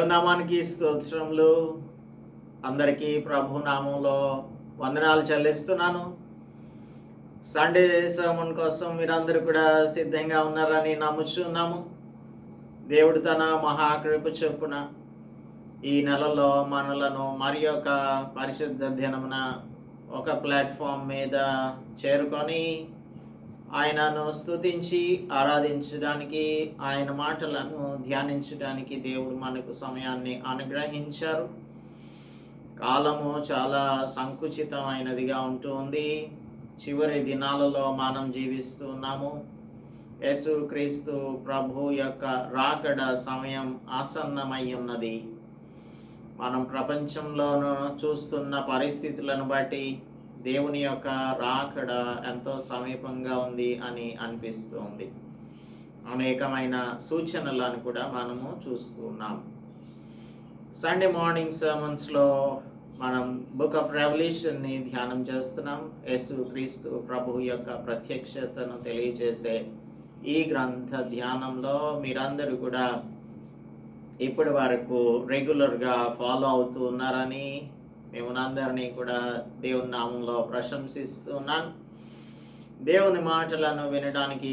దేవుని నామానికి స్తోత్రములు. అందరికీ ప్రభు నామంలో వందనాలు చెల్లిస్తున్నాను. సండే సర్మన్ కోసం మీరందరూ కూడా సిద్ధంగా ఉన్నారని నమ్ముచున్నాము. దేవుడు తన మహాకృప చొప్పున ఈ నెలలో మనలను మరి ఒక పరిశుద్ధ దినమున ఒక ప్లాట్ఫామ్ మీద చేరుకొని ఆయనను స్తుతించి ఆరాధించడానికి, ఆయన మాటలను ధ్యానించడానికి దేవుడు మనకు సమయాన్ని అనుగ్రహించారు. కాలము చాలా సంకుచితమైనదిగా ఉంటుంది. చివరి దినాలలో మనం జీవిస్తున్నాము. యేసుక్రీస్తు ప్రభు యొక్క రాకడ సమయం ఆసన్నమై ఉన్నది. మనం ప్రపంచంలోనూ చూస్తున్న పరిస్థితులను బట్టి దేవుని యొక్క రాకడ ఎంతో సమీపంగా ఉంది అని అనిపిస్తుంది. అనేకమైన సూచనలను కూడా మనము చూస్తున్నాం. సండే మార్నింగ్ సర్మన్స్లో మనం బుక్ ఆఫ్ రెవల్యూషన్ని ధ్యానం చేస్తున్నాం. యేసుక్రీస్తు ప్రభు యొక్క ప్రత్యక్షతను తెలియజేసే ఈ గ్రంథ ధ్యానంలో మీరందరూ కూడా ఇప్పటి వరకు రెగ్యులర్గా ఫాలో అవుతూ ఉన్నారని మిమ్మల్ని కూడా దేవుని నామంలో ప్రశంసిస్తున్నాను. దేవుని మాటలను వినడానికి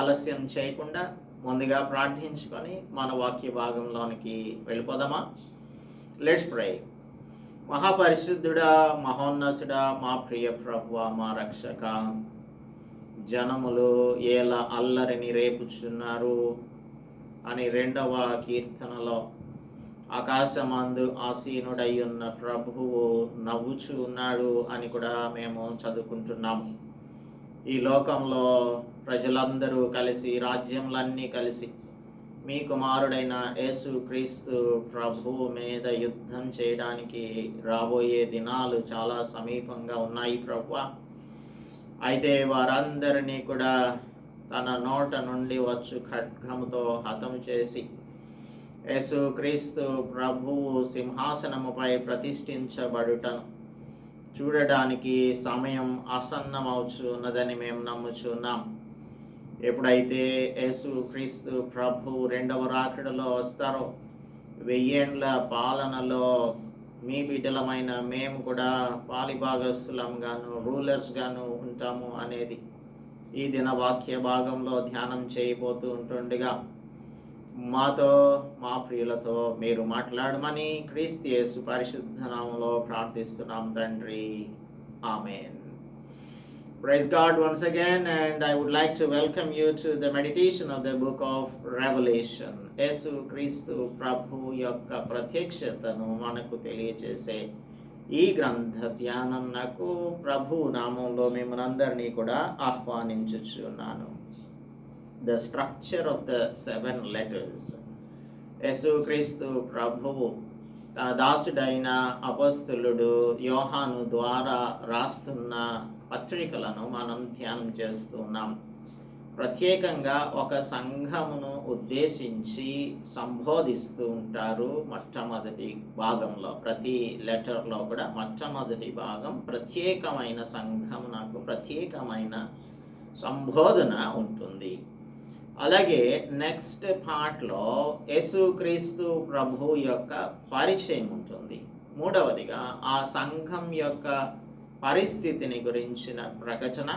ఆలస్యం చేయకుండా ముందుగా ప్రార్థించుకొని మన వాక్య భాగంలోనికి వెళ్ళిపోదామా? Let's pray. మహాపరిశుద్ధుడా, మహోన్నతుడా, మా ప్రియ ప్రభువా, మా రక్షక, జనములు ఎలా అల్లరిని రేపుచున్నారు అని 2వ కీర్తనలో ఆకాశమందు ఆసీనుడై ఉన్న ప్రభువు నవ్వుచూ ఉన్నాడు అని కూడా మేము చదువుకుంటున్నాము. ఈ లోకంలో ప్రజలందరూ కలిసి, రాజ్యములన్నీ కలిసి మీ కుమారుడైన యేసుక్రీస్తు ప్రభువు మీద యుద్ధం చేయడానికి రాబోయే దినాలు చాలా సమీపంగా ఉన్నాయి ప్రభువా. అయితే వారందరినీ కూడా తన నోట నుండి వచ్చు ఖడ్గముతో హతము చేసి యేసుక్రీస్తు ప్రభువు సింహాసనముపై ప్రతిష్ఠించబడుటను చూడడానికి సమయం ఆసన్నమవుచున్నదని మేము నమ్ముచున్నాం. ఎప్పుడైతే యేసుక్రీస్తు ప్రభువు 2వ రాకడలో వస్తారో 1000 ఏండ్ల పాలనలో మీ బిడ్డలమైన మేము కూడా పాలిభాగస్తులంగాను, రూలర్స్గాను ఉంటాము అనేది ఈ దిన వాక్య భాగంలో ధ్యానం చేయబోతూ ఉంటుండగా మాతో, మా ప్రియులతో మీరు మాట్లాడమని క్రీస్తు యేసు పరిశుద్ధ నామములో ప్రార్థిస్తున్నాం తండ్రి. ఆమేన్. Praise God once again, and I would like to welcome you to the meditation of the book of Revelation. యేసు క్రీస్తు ప్రభు యొక్క ప్రత్యక్షతను మనకు తెలియజేసే ఈ గ్రంథ ధ్యానం నాకు ప్రభు నామంలో మిమ్మల్ని అందరినీ కూడా ఆహ్వానించుచున్నాను. The structure of the 7 letters. యేసుక్రీస్తు ప్రభువు తన దాసుడైన అపొస్తలుడు యోహాను ద్వారా రాస్తున్న పత్రికలను మనం ధ్యానం చేస్తున్నాం. ప్రత్యేకంగా ఒక సంఘమును ఉద్దేశించి సంబోధిస్తూ ఉంటారు. మొట్టమొదటి భాగంలో, ప్రతి లెటర్లో కూడా మొట్టమొదటి భాగం ప్రత్యేకమైన సంఘమునకు ప్రత్యేకమైన సంబోధన ఉంటుంది. అలాగే నెక్స్ట్ పార్ట్లో యేసుక్రీస్తు ప్రభు యొక్క పరిచయం ఉంటుంది. మూడవదిగా ఆ సంఘం యొక్క పరిస్థితిని గురించిన ప్రకటన,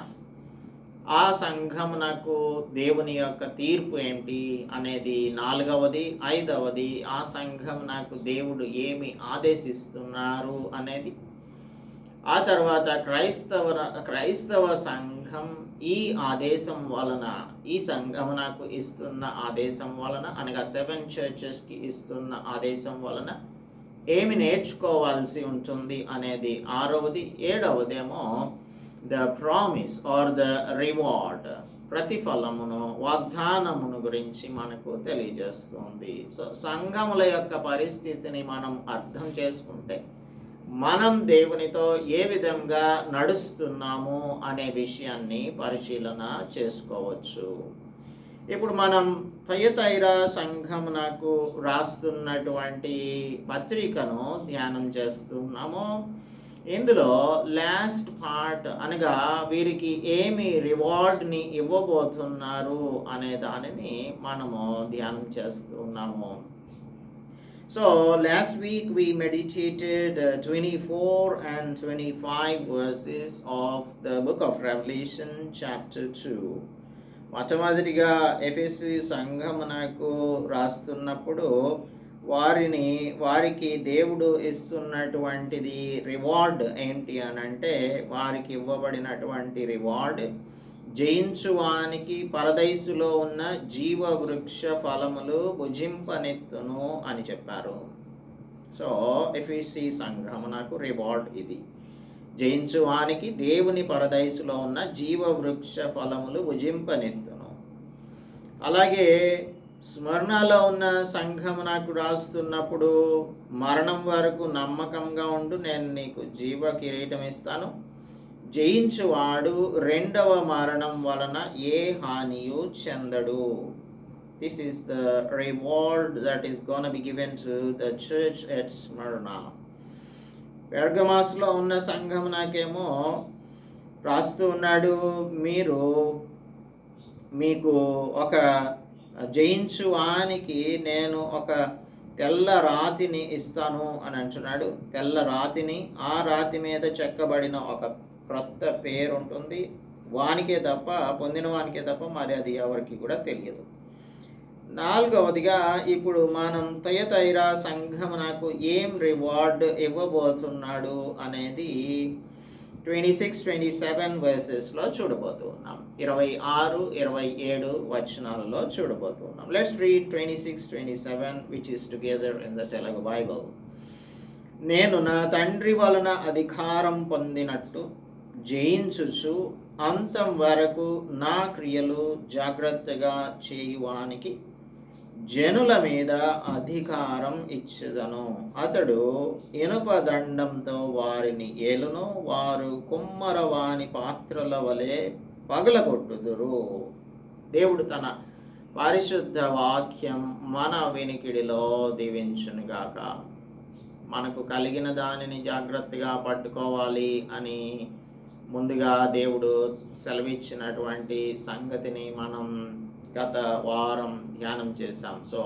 ఆ సంఘమునకు దేవుని యొక్క తీర్పు ఏంటి అనేది 4వది. 5వది ఆ సంఘమునకు దేవుడు ఏమి ఆదేశిస్తున్నారు అనేది. ఆ తర్వాత క్రైస్తవ సంఘం ఈ ఆదేశం వలన, ఈ సంఘమునకు ఇస్తున్న ఆదేశం వలన, అనగా 7 చర్చెస్కి ఇస్తున్న ఆదేశం వలన ఏమి నేర్చుకోవాల్సి ఉంటుంది అనేది 6వది. 7వదేమో the promise or the reward, ప్రతిఫలమును, వాగ్దానమును గురించి మనకు తెలియజేస్తుంది. సో సంఘముల యొక్క పరిస్థితిని మనం అర్థం చేసుకుంటే మనం దేవునితో ఏ విధంగా నడుస్తున్నాము అనే విషయాన్ని పరిశీలన చేసుకోవచ్చు. ఇప్పుడు మనం థయతైరా సంఘమునకు రాస్తున్నటువంటి పత్రికను ధ్యానం చేస్తున్నాము. ఇందులో లాస్ట్ పార్ట్ అనగా వీరికి ఏమి రివార్డ్ని ఇవ్వబోతున్నారు అనే దానిని మనము ధ్యానం చేస్తున్నాము. So last week we meditated 24 and 25 verses of the book of Revelation chapter 2. మొట్టమొదటిగా ఎఫెసీ సంఘమునకు రాస్తున్నప్పుడు వారికి దేవుడు ఇస్తున్నటువంటిది రివార్డ్ ఏంటి అని అంటే, వారికి ఇవ్వబడినటువంటి రివార్డ్ జయించువానికి పరదైసులో ఉన్న జీవ వృక్ష ఫలములు భుజింపనెత్తును అని చెప్పారు. సో ఎఫెసీ సంఘమునకు రివార్డ్ ఇది. జయించువానికి దేవుని పరదైసులో ఉన్న జీవ వృక్ష ఫలములు భుజింపనెత్తును. అలాగే స్మరణలో ఉన్న సంఘమునకు రాస్తున్నప్పుడు, మరణం వరకు నమ్మకంగా ఉండు, నేను నీకు జీవ కిరీటం ఇస్తాను, జయించువాడు రెండవ మరణం వలన ఏ హానియు చెందడు. This is the reward that is going to be given to the church at Smyrna. పెర్గమాస్లో ఉన్న సంఘమునకేమో రాస్తూ ఉన్నాడు, మీకు ఒక జయించువానికి నేను ఒక తెల్ల రాతిని ఇస్తాను అని అంటున్నాడు. తెల్ల రాతిని, ఆ రాతి మీద చెక్కబడిన ఒక క్రొత్త పేరు ఉంటుంది. వానికే తప్ప, పొందిన వానికే తప్ప మరి అది ఎవరికి కూడా తెలియదు. నాలుగవదిగా ఇప్పుడు మనం తయతైరా సంఘమునకు ఏం రివార్డ్ ఇవ్వబోతున్నాడు అనేది 26-27 వర్సెస్లో చూడబోతున్నాం. 26-27 వచనాలలో చూడబోతున్నాం. Let's read 26-27 which is together in the Telugu Bible. నేను నా తండ్రి వలన అధికారం పొందినట్టు జయించుచు అంతం వరకు నా క్రియలు జాగ్రత్తగా చేయువానికి జనుల మీద అధికారం ఇచ్చెదను. అతడు ఇనుప దండంతో వారిని ఏలును, వారు కుమ్మరవాని పాత్రల వలె పగలగొట్టుదురు. దేవుడు తన పరిశుద్ధ వాక్యం మన వినికిడిలో దీవించునుగాక. మనకు కలిగిన దానిని జాగ్రత్తగా పట్టుకోవాలి అని ముందుగా దేవుడు సెలవిచ్చినటువంటి సంగతిని మనం గత వారం ధ్యానం చేశాం. So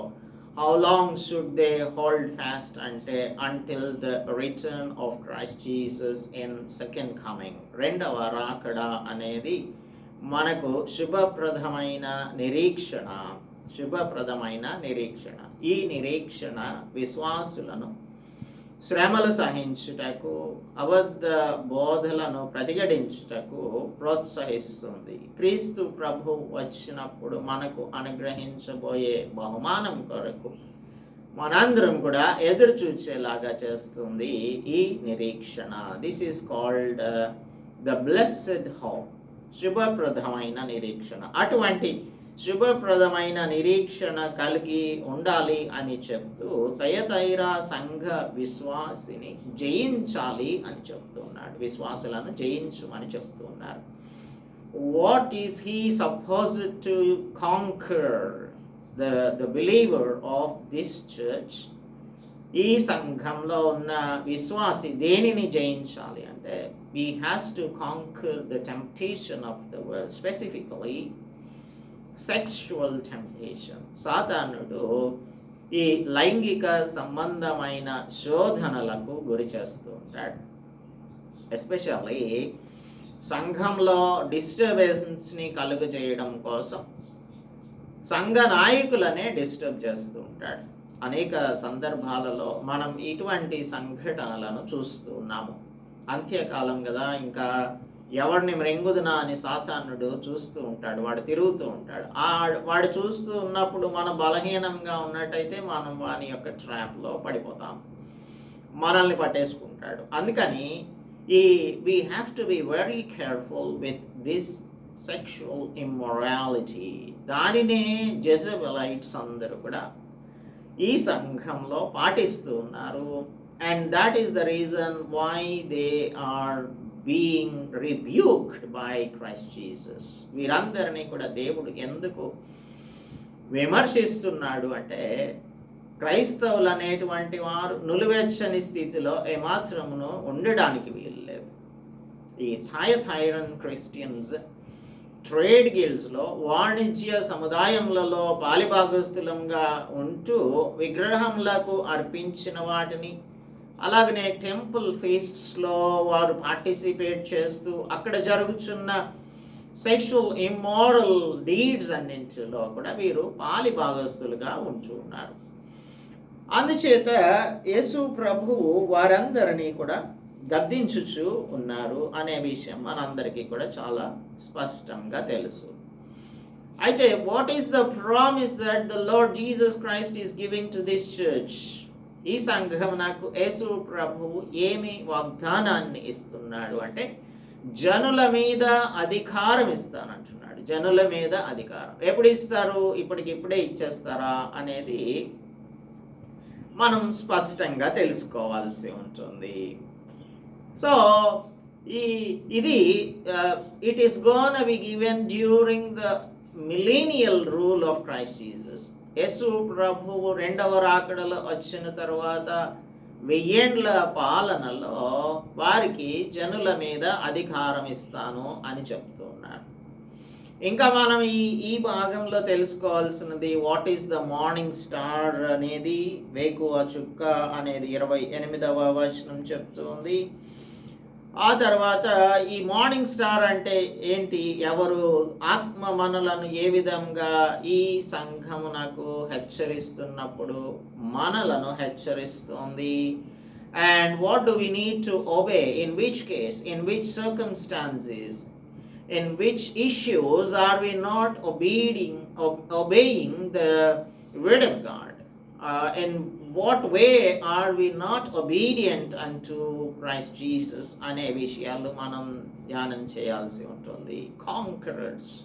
how long should they hold fast అంటే, until the return of Christ Jesus in second coming. రెండవ రాకడ అనేది మనకు శుభప్రదమైన నిరీక్షణ. ఈ నిరీక్షణ విశ్వాసులను శ్రమలు సహించుటకు, అబద్ధ బోధలను ప్రతిఘటించుటకు ప్రోత్సహిస్తుంది. క్రీస్తు ప్రభు వచ్చినప్పుడు మనకు అనుగ్రహించబోయే బహుమానం కొరకు మనందరం కూడా ఎదురు చూచేలాగా చేస్తుంది ఈ నిరీక్షణ. This is called the blessed hope, శుభప్రదమైన నిరీక్షణ. అటువంటి శుభప్రదమైన నిరీక్షణ కలిగి ఉండాలి అని చెప్తూ తయతైరా సంఘ విశ్వాసిని జయించాలి అని చెప్తున్నాడు. విశ్వాసులను జయించమని చెప్తున్నారు. What is he supposed to conquer the believer of this church? ఈ సంఘంలో ఉన్న విశ్వాసి దేనిని జయించాలి అంటే, he has to conquer the temptation of the world, specifically sexual temptation. సాతానుడు ఈ లైంగిక సంబంధమైన శోధనలకు గురి చేస్తూ ఉంటాడు. ఎస్పెషల్లీ సంఘంలో డిస్టర్బెన్స్ని కలుగజేయడం కోసం సంఘ నాయకులనే డిస్టర్బ్ చేస్తూ ఉంటాడు. అనేక సందర్భాలలో మనం ఇటువంటి సంఘటనలను చూస్తూ ఉన్నాము. అంత్యకాలం కదా, ఇంకా ఎవరిని మృంగుదునా అని సాతానుడు చూస్తూ ఉంటాడు. వాడు తిరుగుతూ ఉంటాడు. వాడు చూస్తూ ఉన్నప్పుడు మనం బలహీనంగా ఉన్నట్టయితే మనం వాని యొక్క ట్రాప్లో పడిపోతాం, మనల్ని పట్టేసుకుంటాడు. అందుకని we have to be very careful with this sexual immorality. దానినే జెజబెలైట్స్ అందరూ కూడా ఈ సంఘంలో పాటిస్తూ ఉన్నారు. and that is the reason why they are being rebuked by Christ Jesus. వీరందరినీ కూడా దేవుడు ఎందుకు విమర్శిస్తున్నాడు అంటే, క్రైస్తవులు అనేటువంటి వారు నులివెచ్చని స్థితిలో ఏమాత్రమును ఉండడానికి వీల్లేదు. ఈ థాయథైరన్ క్రిస్టియన్స్ ట్రేడ్ గిల్డ్స్లో, వాణిజ్య సముదాయములలో పాలిభాగస్తులంగా ఉంటూ విగ్రహములకు అర్పించిన వాటిని, అలాగనే టెంపుల్ ఫీస్ట్స్లో వారు పార్టిసిపేట్ చేస్తూ అక్కడ జరుగుతున్న సెక్షువల్ ఇమ్మోరల్ డీడ్స్ అన్నింటిలో కూడా వీరు పాలిభాగస్తులుగా ఉంటూ ఉన్నారు. అందుచేత యేసు ప్రభువు వారందరినీ కూడా గద్దించుచు ఉన్నారు అనే విషయం మనందరికీ కూడా చాలా స్పష్టంగా తెలుసు. అయితే what is the promise that the lord Jesus Christ is giving to this church? ఈ సంఘం నాకు యేసు ప్రభువు ఏమి వాగ్దానాన్ని ఇస్తున్నాడు అంటే, జనుల మీద అధికారం ఇస్తానంటున్నాడు. జనుల మీద అధికారం ఎప్పుడు ఇస్తారు? ఇప్పటికిప్పుడే ఇచ్చేస్తారా అనేది మనం స్పష్టంగా తెలుసుకోవాల్సి ఉంటుంది. సో ఇది it is gonna be given during the millennial rule of Christ Jesus. యేసు ప్రభువు రెండవ రాకడలో వచ్చిన తర్వాత 1000 ఏండ్ల పాలనలో వారికి జనుల మీద అధికారం ఇస్తాను అని చెప్తున్నాడు. ఇంకా మనం ఈ భాగంలో తెలుసుకోవాల్సినది what is the morning star అనేది, వేకువ చుక్క అనేది 28వ వచనం చెప్తుంది. ఆ తర్వాత ఈ మార్నింగ్ స్టార్ అంటే ఏంటి, ఎవరు, ఆత్మ మనలను ఏ విధంగా ఈ సంఘమునకు హెచ్చరిస్తున్నప్పుడు మనలను హెచ్చరిస్తుంది. And what do we need to obey, in which case, in which circumstances, in which issues are we not obeying the word of God? In what way are we not obedient unto Christ Jesus? అనే విషయాలు మనం ధ్యానం చేయాల్సి ఉంటుంది. Conquerors,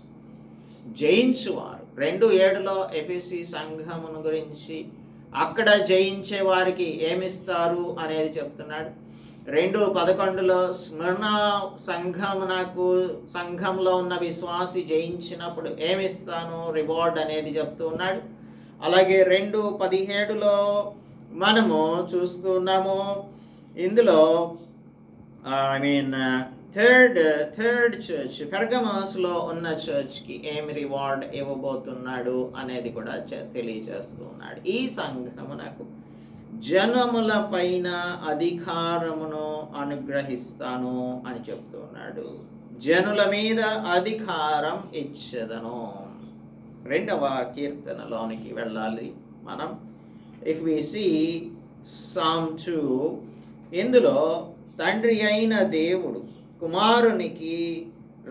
జయించువారు. 2:7లో ఎఫెసీ సంఘమును గురించి అక్కడ జయించే వారికి ఏమిస్తారు అనేది చెప్తున్నాడు. 2:11లో స్మరణ సంఘంలో ఉన్న విశ్వాసి జయించినప్పుడు ఏమిస్తాను రివార్డ్ అనేది చెప్తూ ఉన్నాడు. అలాగే 2:17లో మనము చూస్తున్నాము, ఇందులో థర్డ్ చర్చ్, పెర్గమస్లో ఉన్న చర్చ్కి ఏమి రివార్డ్ ఇవ్వబోతున్నాడు అనేది కూడా తెలియజేస్తూ ఉన్నాడు. ఈ సంఘమునకు జనముల పైన అధికారమును అనుగ్రహిస్తాను అని చెప్తున్నాడు. జనుల మీద అధికారం ఇచ్చేదను. 2వ కీర్తనలోనికి వెళ్ళాలి మనం. ఇఫ్ వి సీ Psalm 2, ఇందులో తండ్రి అయిన దేవుడు కుమారునికి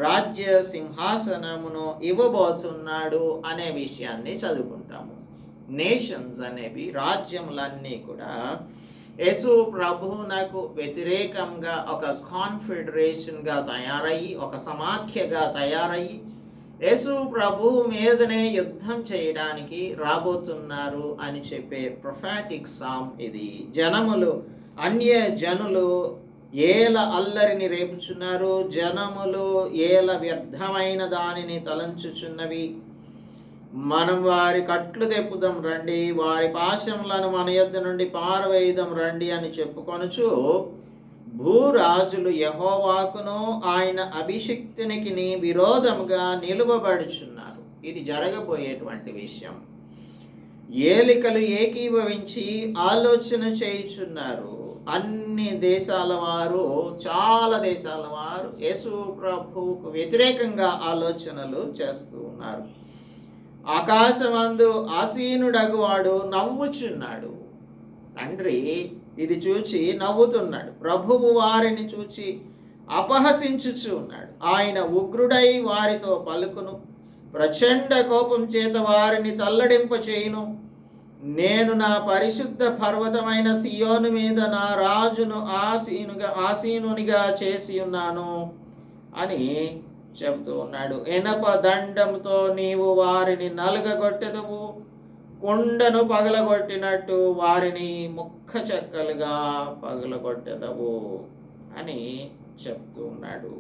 రాజ్య సింహాసనమును ఇవ్వబోతున్నాడు అనే విషయాన్ని చదువుకుంటాము. నేషన్స్ అనేవి, రాజ్యములన్నీ కూడా యేసు ప్రభువునకు వ్యతిరేకంగా ఒక కాన్ఫెడరేషన్గా తయారయ్యి, ఒక సమాఖ్యగా తయారయ్యి యేసు ప్రభువు మీదనే యుద్ధం చేయడానికి రాబోతున్నారు అని చెప్పే ప్రొఫాటిక్ సామ్ ఇది. జనములు, అన్య జనులు ఏల అల్లరిని రేపుచున్నారు, జనములు ఏల వ్యర్థమైన దానిని తలంచుచున్నవి. మనం వారి కట్లు తెప్పుదాం రండి, వారి పాశములను మన యొద్ద నుండి పారవేయుదాం రండి అని చెప్పుకొనుచు భూరాజులు యెహోవాకును ఆయన అభిషిక్తునికి విరోధముగా నిలువబడుచున్నారు. ఇది జరగబోయేటువంటి విషయం. ఏలికలు ఏకీభవించి ఆలోచన చేయుచున్నారు. అన్ని దేశాల వారు, చాలా దేశాల వారు యేసు ప్రభువుకు వ్యతిరేకంగా ఆలోచనలు చేస్తూ ఉన్నారు. ఆకాశమందు ఆసీనుడగువాడు నవ్వుచున్నాడు. తండ్రి ఇది చూచి నవ్వుతున్నాడు. ప్రభువు వారిని చూచి అపహసించుచు ఉన్నాడు. ఆయన ఉగ్రుడై వారితో పలుకును, ప్రచండ కోపం చేత వారిని తల్లడింప చేయును. నేను నా పరిశుద్ధ పర్వతమైన సియోను మీద నా రాజును ఆసీనునిగా చేసి ఉన్నాను అని చెబుతూ ఉన్నాడు. ఎనప దండంతో నీవు వారిని నలుగగొట్టెదవు, కొండను పగలగొట్టినట్టు వారిని ముక్క చెక్కలుగా పగలగొట్టెదవు అని చెప్తూ ఉన్నాడు.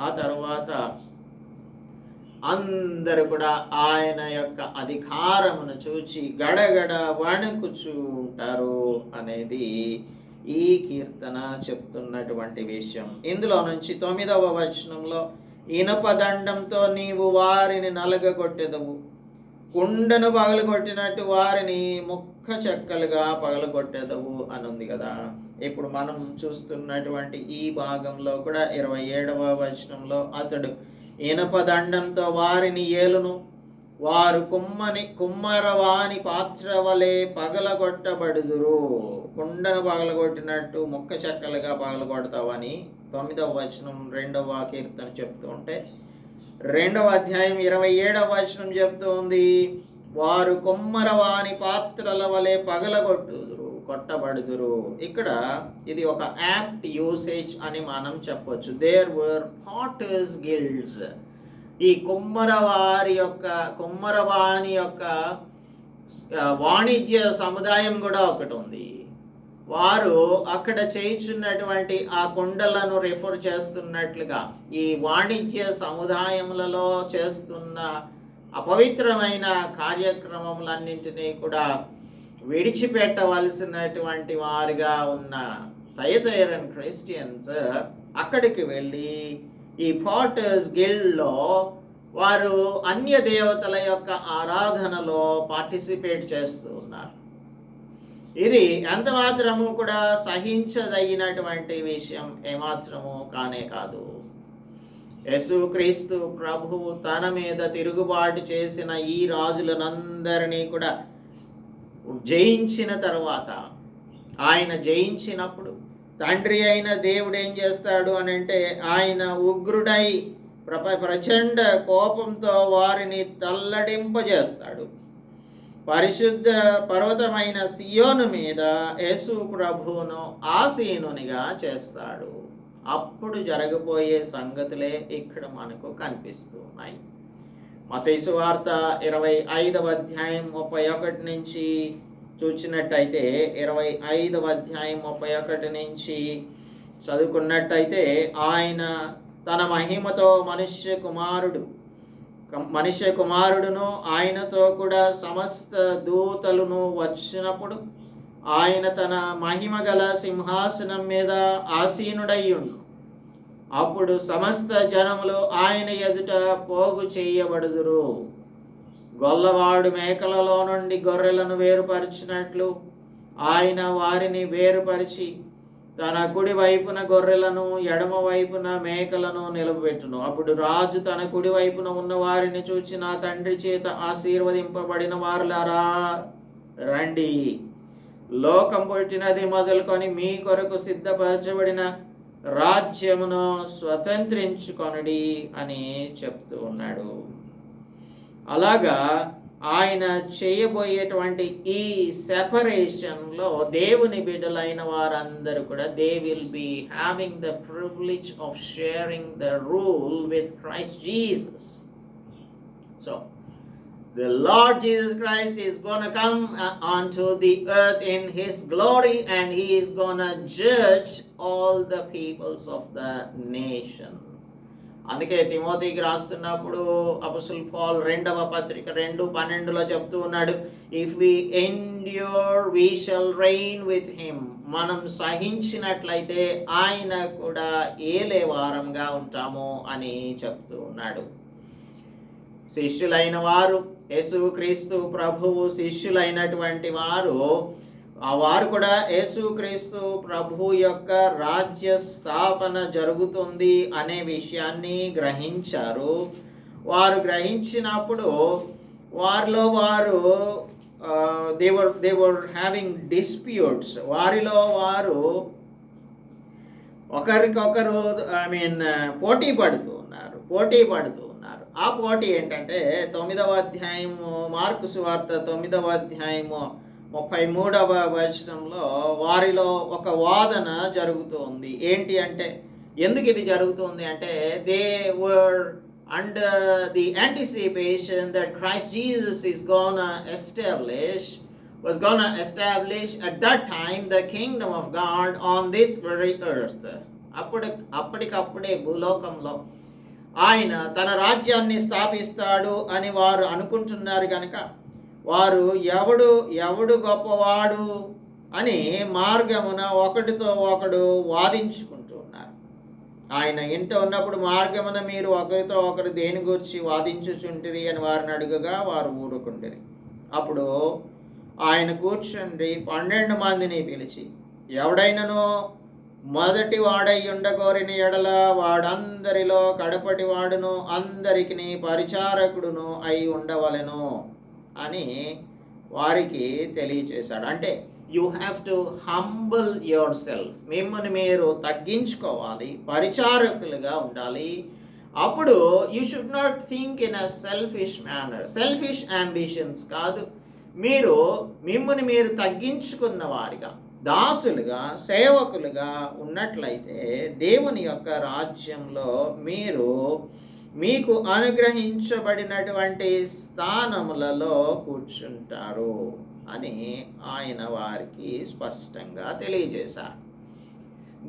ఆ తర్వాత అందరూ కూడా ఆయన యొక్క అధికారమును చూచి గడగడ వణుకుచూ ఉంటారు అనేది ఈ కీర్తన చెప్తున్నటువంటి విషయం. ఇందులో నుంచి 9వ వచనంలో ఇనపదండంతో నీవు వారిని నలగగొట్టెదవు, కుండను పగలగొట్టినట్టు వారిని ముక్క చెక్కలుగా పగలగొట్టెదవు అని ఉంది కదా. ఇప్పుడు మనం చూస్తున్నటువంటి ఈ భాగంలో కూడా 27వ వచనంలో అతడు ఇనపదండంతో వారిని ఏలును, వారు కుమ్మరవాని పాత్ర వలె పగలగొట్టబడుదురు. కుండను పగలగొట్టినట్టు ముక్క చెక్కలుగా పగలగొడతావని 9వ వచనం 2వ కీర్తన చెప్తూ ఉంటే, 2వ అధ్యాయం 27వ వచనం చెప్తూ ఉంది, వారు కుమ్మరవాని పాత్రల వలె కొట్టబడుదురు. ఇక్కడ ఇది ఒక యాప్ట్ యూసేజ్ అని మనం చెప్పొచ్చు. There were potters guilds. ఈ కుమ్మరవాని యొక్క వాణిజ్య సముదాయం కూడా ఒకటి ఉంది. వారు అక్కడ చేయించున్నటువంటి ఆ కుండలను రిఫర్ చేస్తున్నట్లుగా ఈ వాణిజ్య సముదాయములలో చేస్తున్న అపవిత్రమైన కార్యక్రమములన్నింటినీ కూడా విడిచిపెట్టవలసినటువంటి వారిగా ఉన్న థయతైరన్ క్రిస్టియన్స్ అక్కడికి వెళ్ళి ఈ పాటర్స్ గిల్డ్లో వారు అన్య దేవతల యొక్క ఆరాధనలో పార్టిసిపేట్ చేస్తూ ఉన్నారు. ఇది ఎంత మాత్రము కూడా సహించదగినటువంటి విషయం ఏమాత్రము కానే కాదు. యేసుక్రీస్తు ప్రభువు తన మీద తిరుగుబాటు చేసిన ఈ రాజులనందరినీ కూడా జయించిన తర్వాత, ఆయన జయించినప్పుడు తండ్రి అయిన దేవుడు ఏం చేస్తాడు అని అంటే, ఆయన ఉగ్రుడై ప్రచండ కోపంతో వారిని తల్లడింపజేస్తాడు. పరిశుద్ధ పర్వతమైన సియోను మీద యేసు ప్రభువును ఆసీనునిగా చేస్తాడు. అప్పుడు జరగబోయే సంగతులే ఇక్కడ మనకు కనిపిస్తూ ఉన్నాయి. మత్తయి సువార్త 25వ అధ్యాయం 31 నుంచి చూచినట్టయితే, 25వ అధ్యాయం 31 నుంచి చదువుకున్నట్టయితే, ఆయన తన మహిమతో మనుష్య కుమారుడును ఆయనతో కూడా సమస్త దూతలను వచ్చినప్పుడు ఆయన తన మహిమ గల సింహాసనం మీద ఆసీనుడయ్యుండు. అప్పుడు సమస్త జనములు ఆయన ఎదుట పోగు చేయబడుదురు. గొల్లవాడు మేకలలో నుండి గొర్రెలను వేరుపరిచినట్లు ఆయన వారిని వేరుపరిచి తన కుడి వైపున గొర్రెలను ఎడమ వైపున మేకలను నిలబెట్టును. అప్పుడు రాజు తన కుడి వైపున ఉన్న వారిని చూచి, నా తండ్రి చేత ఆశీర్వదింపబడిన వారులారా రండి, లోకం పుట్టినది మొదలుకొని మీ కొరకు సిద్ధపరచబడిన రాజ్యమును స్వతంత్రించుకొనుడి అని చెప్తూ ఉన్నాడు. అలాగా ఆయన చేయబోయేటువంటి ఈ సెపరేషన్లో దేవుని బిడ్డలైన వారందరూ కూడా they will be having the privilege of sharing the rule with Christ Jesus. So the Lord Jesus Christ is going to come onto the earth in his glory, and he is going to judge all the peoples of the nation. అందుకే తిమోతికి రాస్తున్నప్పుడు అపోస్తలుడు పౌలు 2వ పత్రిక 2:12లో చెప్తూ ఉన్నాడు, if we endure we shall reign with him. మనం సహించినట్లయితే ఆయన కూడా ఏలే వారంగా ఉంటాము అని చెప్తూ ఉన్నాడు. శిష్యులైన వారు, యేసుక్రీస్తు ప్రభువు శిష్యులైనటువంటి వారు కూడా యేసుక్రీస్తు ప్రభు యొక్క రాజ్య స్థాపన జరుగుతుంది అనే విషయాన్ని గ్రహించారు. వారు గ్రహించినప్పుడు వారిలో వారు they were having disputes. వారిలో వారు ఒకరికొకరు పోటీ పడుతూ ఉన్నారు. ఆ పోటీ ఏంటంటే 9వ అధ్యాయము మార్కు సువార్త 9వ అధ్యాయము 33వ వచనంలో వారిలో ఒక వాదన జరుగుతుంది. ఏంటి అంటే, ఎందుకు ఇది జరుగుతుంది అంటే, they were under the anticipation that Christ Jesus was gonna establish at that time the kingdom of God on this very earth. అప్పటికప్పుడే భూలోకంలో ఆయన తన రాజ్యాన్ని స్థాపిస్తాడు అని వారు అనుకుంటున్నారు కనుక వారు ఎవడు గొప్పవాడు అని మార్గమున ఒకటితో ఒకడు వాదించుకుంటూ ఉన్నారు. ఆయన ఇంట ఉన్నప్పుడు మార్గమున మీరు ఒకరితో ఒకరు దేని గురించి వాదించుచుంటిరి అని వారిని అడుగగా వారు ఊరుకుండిరి. అప్పుడు ఆయన కూర్చుండి 12 మందిని పిలిచి, ఎవడైనను మొదటి వాడై ఉండగోరిన ఎడల వాడందరిలో కడపటి వాడును, అందరికి పరిచారకుడును అయి ఉండవలెను అని వారికి తెలియచేశాడు. అంటే you have to humble your self, మిమ్మల్ని మీరు తగ్గించుకోవాలి, పరిచారకులుగా ఉండాలి. అప్పుడు you should not think in a selfish manner, selfish ambitions కాదు. మీరు మిమ్మల్ని మీరు తగ్గించుకున్న వారిగా, దాసులుగా, సేవకులుగా ఉన్నట్లయితే దేవుని యొక్క రాజ్యంలో మీరు మీకు అనుగ్రహించబడినటువంటి స్థానములలో కూర్చుంటారు అని ఆయన వారికి స్పష్టంగా తెలియజేశారు.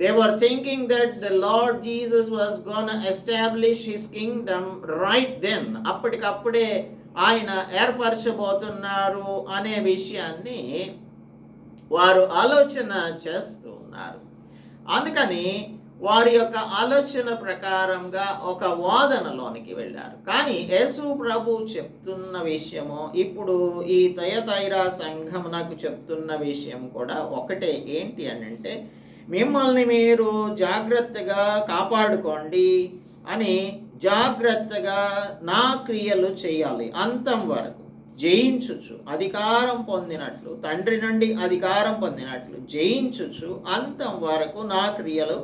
They were thinking that the Lord Jesus was gonna establish his kingdom right then. అప్పటికప్పుడే ఆయన ఏర్పరచబోతున్నారు అనే విషయాన్ని వారు ఆలోచన చేస్తూ ఉన్నారు. అందుకని వారి యొక్క ఆలోచన ప్రకారంగా ఒక వాదనలోనికి వెళ్ళారు. కానీ యేసు ప్రభు చెప్తున్న విషయము, ఇప్పుడు ఈ థయతైరా సంఘం నాకు చెప్తున్న విషయం కూడా ఒకటే. ఏంటి అని అంటే, మిమ్మల్ని మీరు జాగ్రత్తగా కాపాడుకోండి అని, జాగ్రత్తగా నా క్రియలు చేయాలి, అంతం వరకు జయించుచు అధికారం పొందినట్లు, తండ్రి నుండి అధికారం పొందినట్లు జయించుచు అంతం వరకు నా క్రియలు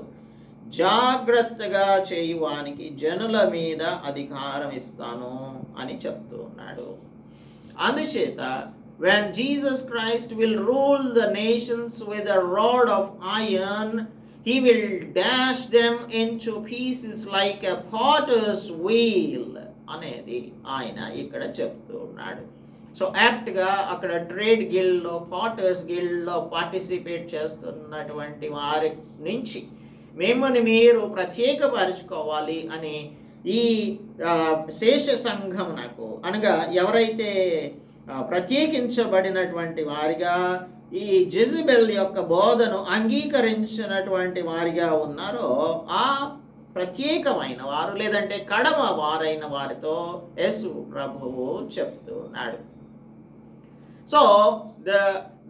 జాగ్రత్తగా చేయువానికి జనుల మీద అధికారం ఇస్తాను అని చెప్తూ ఉన్నాడు. అందుచేత when Jesus Christ will rule the nations with a rod of iron, he will dash them into pieces like a potter's wheel అనేది ఆయన ఇక్కడ చెప్తూ ఉన్నాడు. సో యాప్ట్గా అక్కడ ట్రేడ్ గిల్డ్లో, పాటర్స్ గిల్డ్లో పార్టిసిపేట్ చేస్తున్నటువంటి వారి నుంచి మిమ్మల్ని మీరు ప్రత్యేకపరచుకోవాలి అని ఈ శేష సంఘం నాకు అనగా ఎవరైతే ప్రత్యేకించబడినటువంటి వారిగా ఈ జెజబెల్ యొక్క బోధను అంగీకరించినటువంటి వారిగా ఉన్నారో ఆ ప్రత్యేకమైన వారు, లేదంటే కడమ వారైన వారితో యేసు ప్రభువు చెప్తూ ఉన్నాడు. So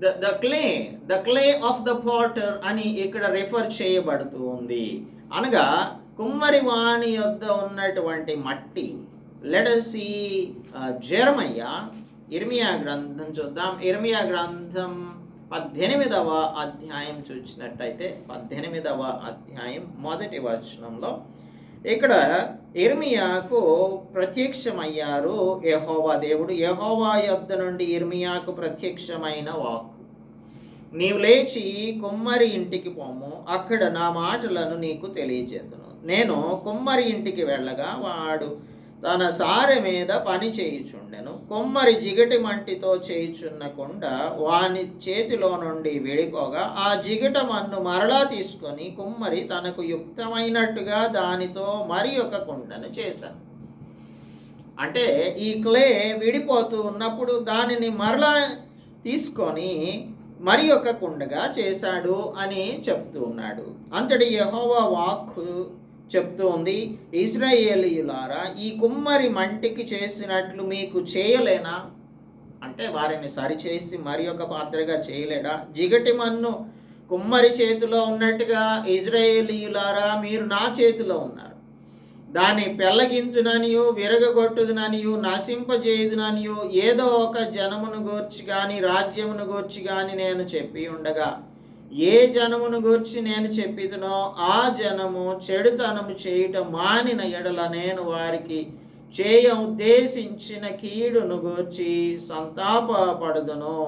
the clay of the potter అని ఇక్కడ రిఫర్ చేయబడుతూ ఉంది. అనగా కుమ్మరి వాణి యొద్ద ఉన్నటువంటి మట్టి. లెట్ us see ఇర్మియా గ్రంథం చూద్దాం. ఇర్మియా గ్రంథం 18వ అధ్యాయం చూసినట్టయితే 18వ అధ్యాయం 1వ వచనంలో ఇక్కడ ఇర్మియాకు ప్రత్యక్షమయ్యారు యెహోవా దేవుడు. యెహోవా యొద్ద నుండి ఇర్మియాకు ప్రత్యక్షమైన వాక్కు, నీవు లేచి కుమ్మరి ఇంటికి పోము, అక్కడ నా మాటలను నీకు తెలియజేతును. నేను కుమ్మరి ఇంటికి వెళ్ళగా వాడు తన సారె మీద పని చేయుచుండెను. కుమ్మరి జిగటి మంటితో చేయుచున్న కుండ వాని చేతిలో నుండి విడిపోగా ఆ జిగట మన్ను మరలా తీసుకొని కుమ్మరి తనకు యుక్తమైనట్టుగా దానితో మరి ఒక కుండను చేశాను. అంటే ఈ క్లే విడిపోతూ ఉన్నప్పుడు దానిని మరలా తీసుకొని మరి ఒక కుండగా చేశాడు అని చెప్తూ ఉన్నాడు. అంతటి యెహోవా వాక్కు చెప్తూ ఉంది, ఇశ్రాయేలీయులారా, ఈ కుమ్మరి మంటికి చేసినట్లు మీకు చేయలేనా? అంటే వారిని సరిచేసి మరి ఒక పాత్రగా చేయలేడా? జిగటి మన్ను కుమ్మరి చేతిలో ఉన్నట్టుగా ఇశ్రాయేలీయులారా మీరు నా చేతిలో ఉన్నారు. దాన్ని పెళ్ళగించుననియు విరగగొట్టుదుననియు నశింపజేయుదుననియు ఏదో ఒక జనమును గూర్చి కానీ రాజ్యమును గూర్చి కానీ నేను చెప్పి ఉండగా, ఏ జనమును గూర్చి నేను చెప్పిదునో ఆ జనము చెడుతనము చేయుట మానిన ఎడల నేను వారికి చేయ ఉద్దేశించిన కీడును గూర్చి సంతాపపడుదును.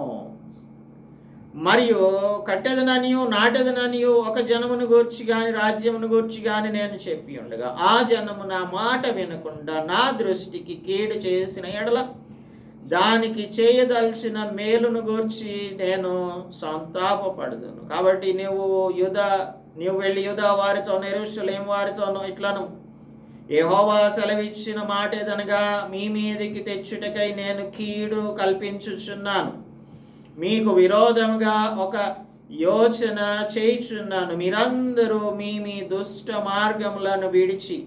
మరియు కట్టెదననియు నాటెదననియు ఒక జనమును గూర్చి కానీ రాజ్యమును గూర్చి కానీ నేను చెప్పి ఉండగా ఆ జనము నా మాట వినకుండా నా దృష్టికి కీడు చేసిన ఎడల దానికి చేయదలిచిన మేలును గూర్చి నేను సంతాపపడుదును. కాబట్టి నీవు వెళ్ళి యూదా వారితో యెరూషలేము వారితోనూ ఇట్లను, యెహోవా సెలవిచ్చిన మాట ఏదనగా, మీ మీదికి తెచ్చుటకై నేను కీడు కల్పించుచున్నాను. మీకు విరోధముగా ఒక యోచన చేయుచున్నాను, మీరందరూ మీ మీ దుష్ట మార్గములను విడిచి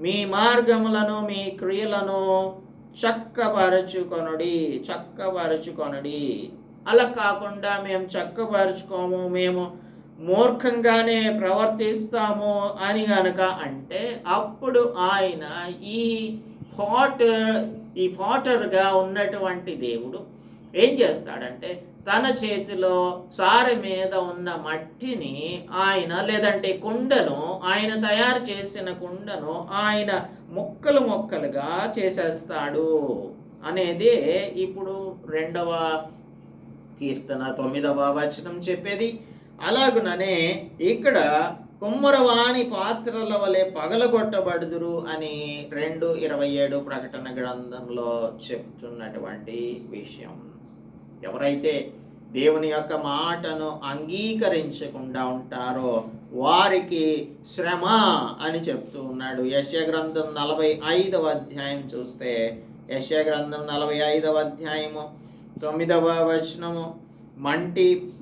మీ మార్గములను మీ క్రియలను చక్కపరచుకొనుడి. అలా కాకుండా మేము చక్కపరుచుకోము, మేము మూర్ఖంగానే ప్రవర్తిస్తాము అని గనక అంటే, అప్పుడు ఆయన ఈ పాటర్గా ఉన్నటువంటి దేవుడు ఏం చేస్తాడంటే, తన చేతిలో సారె మీద ఉన్న మట్టిని ఆయన, లేదంటే కుండను, ఆయన తయారు చేసిన కుండను ఆయన ముక్కలుగా చేసేస్తాడు అనేది ఇప్పుడు 2వ కీర్తన 9వ వచనం చెప్పేది. అలాగుననే ఇక్కడ కుమ్మరవాణి పాత్రల వలె పగలగొట్టబడుదురు అని 2:27 ప్రకటన గ్రంథంలో చెప్తున్నటువంటి విషయం. ఎవరైతే దేవుని యొక్క మాటను అంగీకరించకుండా ఉంటారో వారికి శ్రమ అని చెప్తూ ఉన్నాడు. యెషయా గ్రంథం 45వ అధ్యాయం చూస్తే, యెషయా గ్రంథం 45వ అధ్యాయము 9వ వచనము,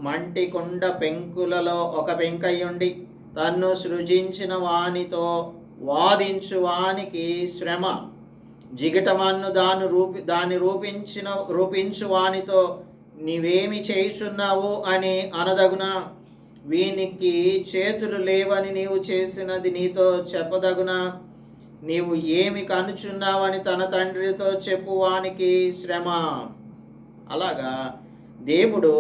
మంటి కుండ పెంకులలో ఒక పెంకయ్యుండి తన్ను సృజించిన వానితో వాదించు వానికి శ్రమ. జిగటమన్ను దాన్ని రూపించు వానితో నీవేమి చేయుచున్నావు అని అనదగునా? వీనికి చేతులు లేవని నీవు చేసినది నీతో చెప్పదగునా? నీవు ఏమి కనుచున్నావని తన తండ్రితో చెప్పువానికి శ్రమ. అలాగా దేవుడు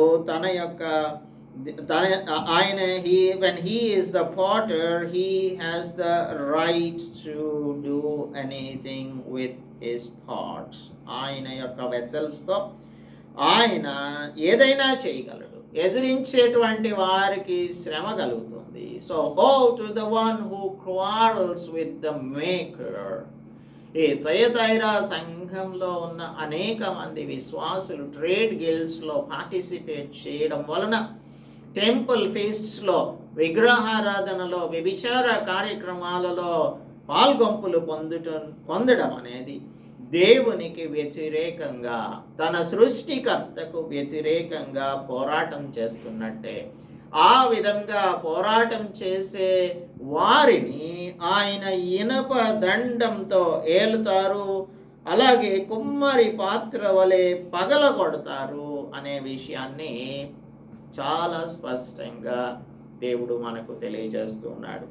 when he is the potter, he has the right to do anything with his parts. ఆయన యొక్క వెసల్స్ తో ఆయన ఏదైనా చేయగలడు. ఎదిరించేటువంటి వారికి శ్రమ కలుగుతుంది. So to the one who quarrels with the maker. ఈ తయతైరా సంఘంలో ఉన్న అనేక మంది విశ్వాసులు ట్రేడ్ గిల్డ్స్లో పార్టిసిపేట్ చేయడం వలన, టెంపుల్ ఫీస్ట్స్లో, విగ్రహారాధనలో, వ్యభిచార కార్యక్రమాలలో పాల్గొంపులు పొందడం అనేది దేవునికి వ్యతిరేకంగా, తన సృష్టికర్తకు వ్యతిరేకంగా పోరాటం చేస్తున్నట్టే. ఆ విధంగా పోరాటం చేసే వారిని ఆయన ఇనప దండంతో ఏలుతారు, అలాగే కుమ్మరి పాత్ర వలె పగలగొడతారు అనే విషయాన్ని చాలా స్పష్టంగా దేవుడు మనకు తెలియజేస్తున్నాడు.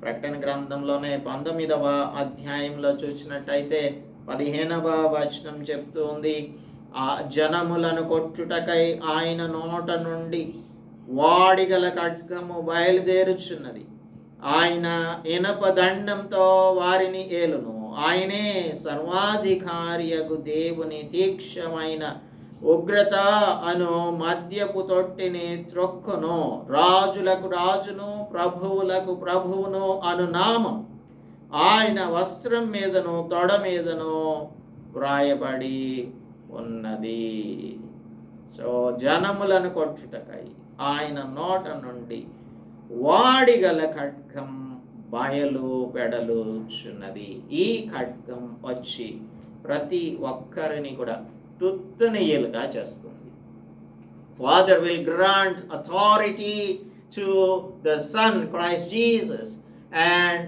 ప్రకటన గ్రంథంలోనే 19వ అధ్యాయంలో చూసినట్టయితే 15వ వచనం చెప్తుంది, ఆ జనములను కొట్టుటకై ఆయన నోట నుండి వాడిగల ఖడ్గము బయలుదేరుచున్నది. ఆయన ఇనప దండంతో వారిని ఏలును. ఆయనే సర్వాధికారియగు దేవుని తీక్షమైన ఉగ్రత అను మద్యపు తొట్టిని త్రొక్కును. రాజులకు రాజును, ప్రభువులకు ప్రభువును అను నామం ఆయన వస్త్రం మీదను తొడ మీదను వ్రాయబడి ఉన్నది. సో జనములను కొట్టుటకై ఆయన నోట నుండి వాడిగల ఖడ్గం బయలు పెడలుచున్నది. ఈ ఖడ్గం వచ్చి ప్రతి ఒక్కరిని కూడా తుత్తునియలుగా చేస్తుంది. Father will grant authority to the Son, Christ Jesus, and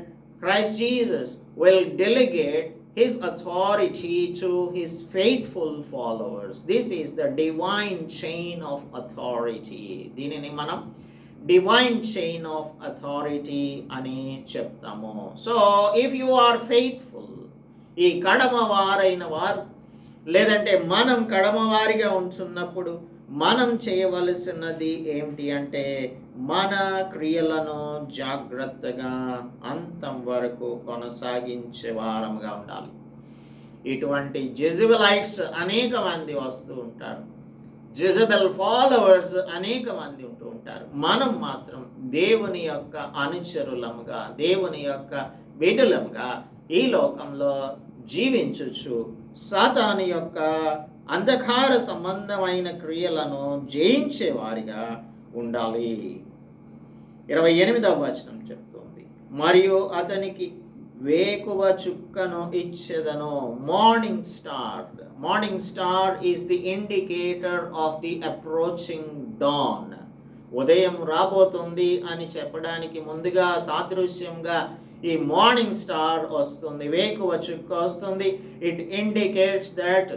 Christ Jesus will delegate his authority to his faithful followers. This is the divine chain of authority. దీనిని మనం divine chain of authority అని చెప్తాము. So if you are faithful, ఈ కడమ వారైన వారు, లేదంటే మనం కడమవారిగా ఉంటున్నప్పుడు మనం చేయవలసినది ఏమిటి అంటే, మన క్రియలను జాగ్రత్తగా అంతం వరకు కొనసాగించే వారంగా ఉండాలి. ఇటువంటి జెజబెలైట్స్ అనేక మంది వస్తూ ఉంటారు, జెజబెల్ ఫాలోవర్స్ అనేక మంది ఉంటూ ఉంటారు. మనం మాత్రం దేవుని యొక్క అనుచరులముగా, దేవుని యొక్క బిడ్డలముగా ఈ లోకంలో జీవించచ్చు, సాతాను యొక్క అంధకార సంబంధమైన క్రియలను జయించేవారిగా ఉండాలి. 28వ వచనం చెప్తుంది, మరియు అతనికి వేకువ చుక్కను ఇచ్చెదను. Morning star is the indicator of the approaching dawn. ఉదయం రాబోతుంది అని చెప్పడానికి ముందుగా సాదృశ్యంగా ఈ మార్నింగ్ స్టార్ వస్తుంది, వేకువ చుక్క వస్తుంది. It indicates that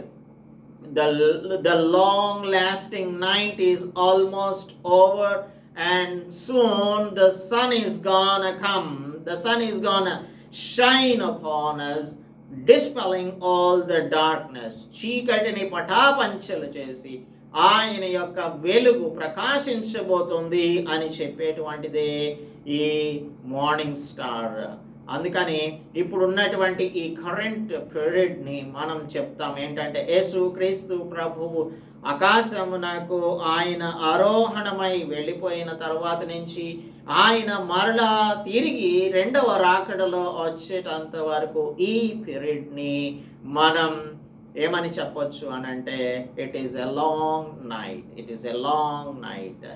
the long lasting night is almost over, and soon the sun is gonna come, the sun is gonna shine upon us, dispelling all the darkness. చీకటిని పటాపంచలు చేసి ఆయన యొక్క వెలుగు ప్రకాశించబోతుంది అని చెప్పేటువంటిదే ఈ మార్నింగ్ స్టార్. అందుకని ఇప్పుడున్నటువంటి ఈ కరెంట్ పీరియడ్ని మనం చెప్తాం ఏంటంటే, యేసుక్రీస్తు ప్రభువు ఆకాశమునకు ఆయన ఆరోహణమై వెళ్ళిపోయిన తర్వాత నుంచి ఆయన మరలా తిరిగి రెండవ రాకడలో వచ్చేటంత వరకు ఈ పీరియడ్ని మనం ఏమని చెప్పొచ్చు అని అంటే, it is a long night, it is a long night.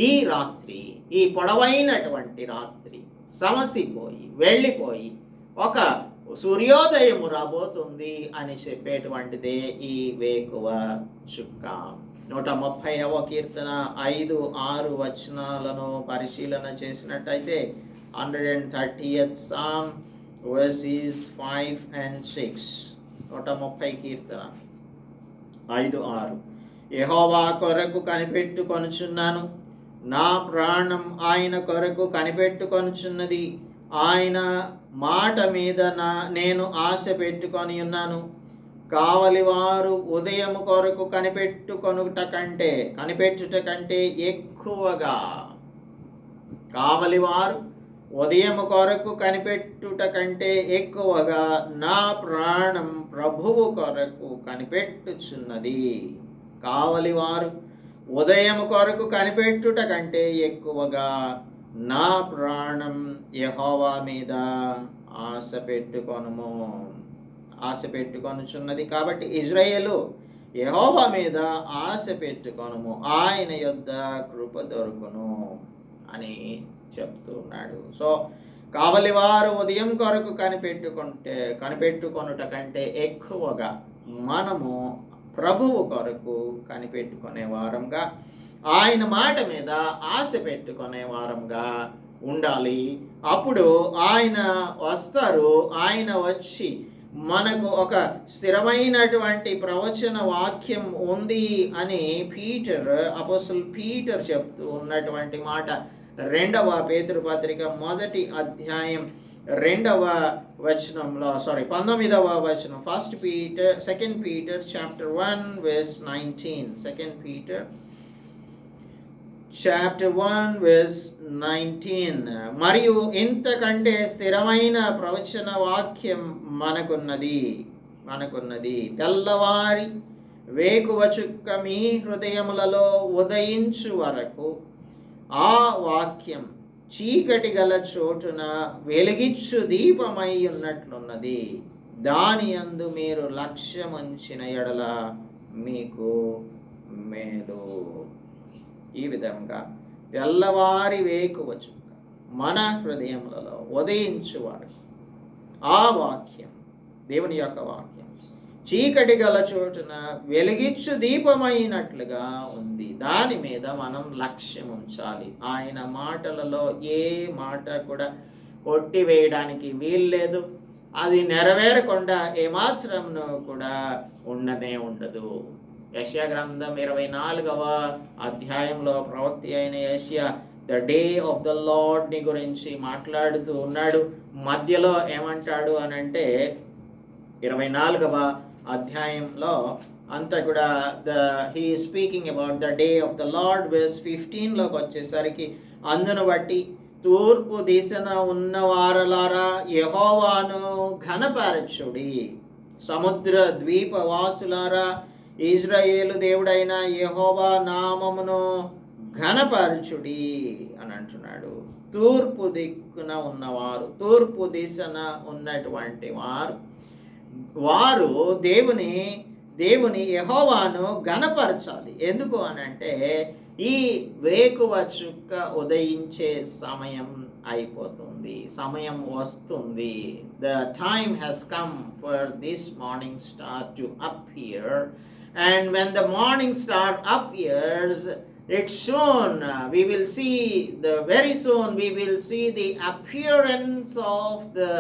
ఈ రాత్రి, ఈ పొడవైనటువంటి రాత్రి సమసిపోయి వెళ్ళిపోయి ఒక సూర్యోదయము రాబోతుంది అని చెప్పేటువంటిదే ఈ వేకువ చుక్క. 130వ కీర్తన 5-6 వచనాలను పరిశీలన చేసినట్టయితే 130th Psalm verses 5 and 6, 130 కీర్తన 5-6. యెహోవా కొరకు కనిపెట్టుకొనుచున్నాను, నా ప్రాణం ఆయన కొరకు కనిపెట్టుకొనుచున్నది, ఆయన మాట మీద నేను ఆశ పెట్టుకొని ఉన్నాను. కావలివారు ఉదయం కొరకు కనిపెట్టుట కంటే ఎక్కువగా, కావలివారు ఉదయం కొరకు కనిపెట్టుట కంటే ఎక్కువగా నా ప్రాణం ప్రభువు కొరకు కనిపెట్టుచున్నది. కావలివారు ఉదయం కొరకు కనిపెట్టుట కంటే ఎక్కువగా నా ప్రాణం యెహోవా మీద ఆశ పెట్టుకొనుచున్నది. కాబట్టి ఇజ్రాయేలు యెహోవా మీద ఆశ పెట్టుకొనుము, ఆయన యొద్ద కృప దొరుకును అని చెప్తున్నాడు. సో కావలివారు ఉదయం కొరకు కనిపెట్టుకొనుట కంటే ఎక్కువగా మనము ప్రభువు కొరకు కనిపెట్టుకునే వారంగా, ఆయన మాట మీద ఆశ పెట్టుకునే వారంగా ఉండాలి. అప్పుడు ఆయన వస్తారు. ఆయన వచ్చి మనకు ఒక స్థిరమైనటువంటి ప్రవచన వాక్యం ఉంది అని అపోస్తలుడు పీటర్ చెప్తూ ఉన్నటువంటి మాట 2వ పేతురు పత్రిక 1వ అధ్యాయం 2వ వచనంలో 19వ వచనం, 2 Peter chapter 1 verse 19, 2 Peter chapter 1 verse 19. మరియు ఇంతకంటే స్థిరమైన ప్రవచన వాక్యం మనకున్నది. తెల్లవారి వేకువ చుక్క మీ హృదయములలో ఉదయించు వరకు ఆ వాక్యం చీకటి గల చోటున వెలిగిచ్చు దీపమై ఉన్నట్లున్నది. దాని యందు మీరు లక్ష్యముంచిన ఎడల మీకు మేలు. ఈ విధంగా తెల్లవారి వేకువ చుక్క మన హృదయములలో ఉదయించు వరకు ఆ వాక్యం, దేవుని యొక్క వాక్యం చీకటి గల చోటున వెలిగిచ్చు దీపమైనట్లుగా ఉంది. దాని మీద మనం లక్ష్యం ఉంచాలి. ఆయన మాటలలో ఏ మాట కూడా కొట్టివేయడానికి వీల్లేదు. అది నెరవేరకుండా ఏమాత్రంను కూడా ఉండదు. యెషయా గ్రంథం 24వ అధ్యాయంలో ప్రవక్త అయిన యెషయా the day of the lord ని గురించి మాట్లాడుతూ ఉన్నాడు. మధ్యలో ఏమంటాడు అనంటే 24వ అధ్యాయంలో అంతా కూడా he speaking about the day of the lord. verse 15లోకి వచ్చేసరికి, అందును బట్టి తూర్పు దిశన ఉన్నవారలారా యెహోవాను ఘనపరచుడి, సముద్ర ద్వీప వాసులారా ఇజ్రాయేలు దేవుడైన యెహోవా నామమును ఘనపరచుడి అని అంటున్నాడు. తూర్పు దిక్కున ఉన్నవారు, తూర్పు దిశన ఉన్నటువంటి వారు దేవుని యెహోవాను ఘనపరచాలి. ఎందుకు అనంటే ఈ వేకువ చుక్క ఉదయించే సమయం అయిపోతుంది, సమయం వస్తుంది. The time has come for this morning star to appear, and when the morning star appears, It's soon, very soon we will see the appearance of the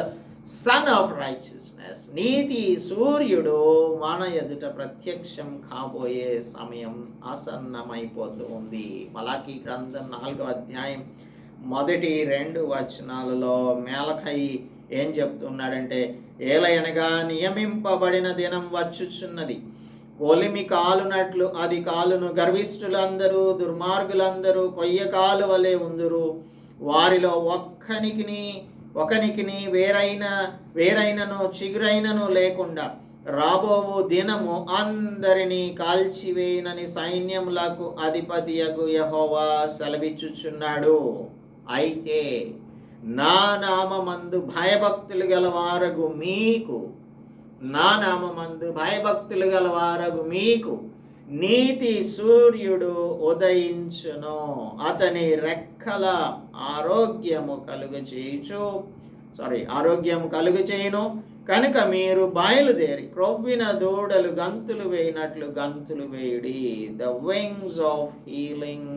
Son of Righteousness. నీతి సూర్యుడు మన ఎదుట ప్రత్యక్షం కాబోయే సమయం ఆసన్నమైపోతూ ఉంది. మలాకీ గ్రంథం 4వ అధ్యాయం మొదటి 2 వచనాలలో మేలఖయి ఏం చెప్తున్నాడంటే, ఏలయనగా నియమింపబడిన దినం వచ్చుచున్నది, కొలిమి కాలునట్లు అది కాలును, గర్విష్ఠులందరూ దుర్మార్గులందరూ కొయ్య కాలు వలె ఉందురు, వారిలో ఒకనికిని వేరైనను చిగురైనను లేకుండా రాబోవు దినము అందరినీ కాల్చివేయనని సైన్యములకు అధిపతియగు యెహోవా సెలవిచ్చుచున్నాడు. అయితే నా నామమందు భయభక్తులు గలవారగు మీకు నీతి సూర్యుడు ఉదయించును, అతని రెక్కల ఆరోగ్యము కలుగు చేయును. కనుక మీరు బయలుదేరి క్రొవ్విన దూడలు గంతులు వేయినట్లు గంతులు వేయుడి. The wings of healing,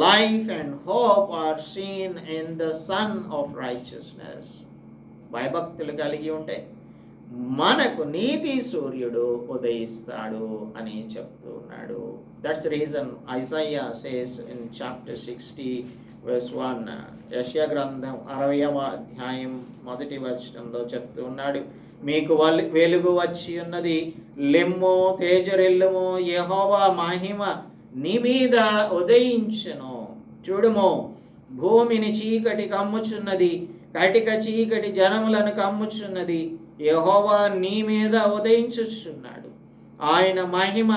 life and hope are seen in the Son of Righteousness. భయభక్తులు కలిగి ఉంటే మనకు నీతి సూర్యుడు ఉదయిస్తాడు అని చెప్తున్నాడు. That's reason Isaiah says in chapter 60 verse 1, యెషయా గ్రంథం 60వ అధ్యాయం 1వ వచనంలో చెప్తున్నాడు, మీకు వెలుగు వచ్చి ఉన్నది, లెమ్ము తేజరిల్లుము, యెహోవా మహిమ నీ మీద ఉదయించును. చూడుము, భూమిని చీకటి కమ్ముచున్నది, కటిక చీకటి జనములను కమ్ముచున్నది, యెహోవా నీ మీద ఉదయించుచున్నాడు, ఆయన మహిమ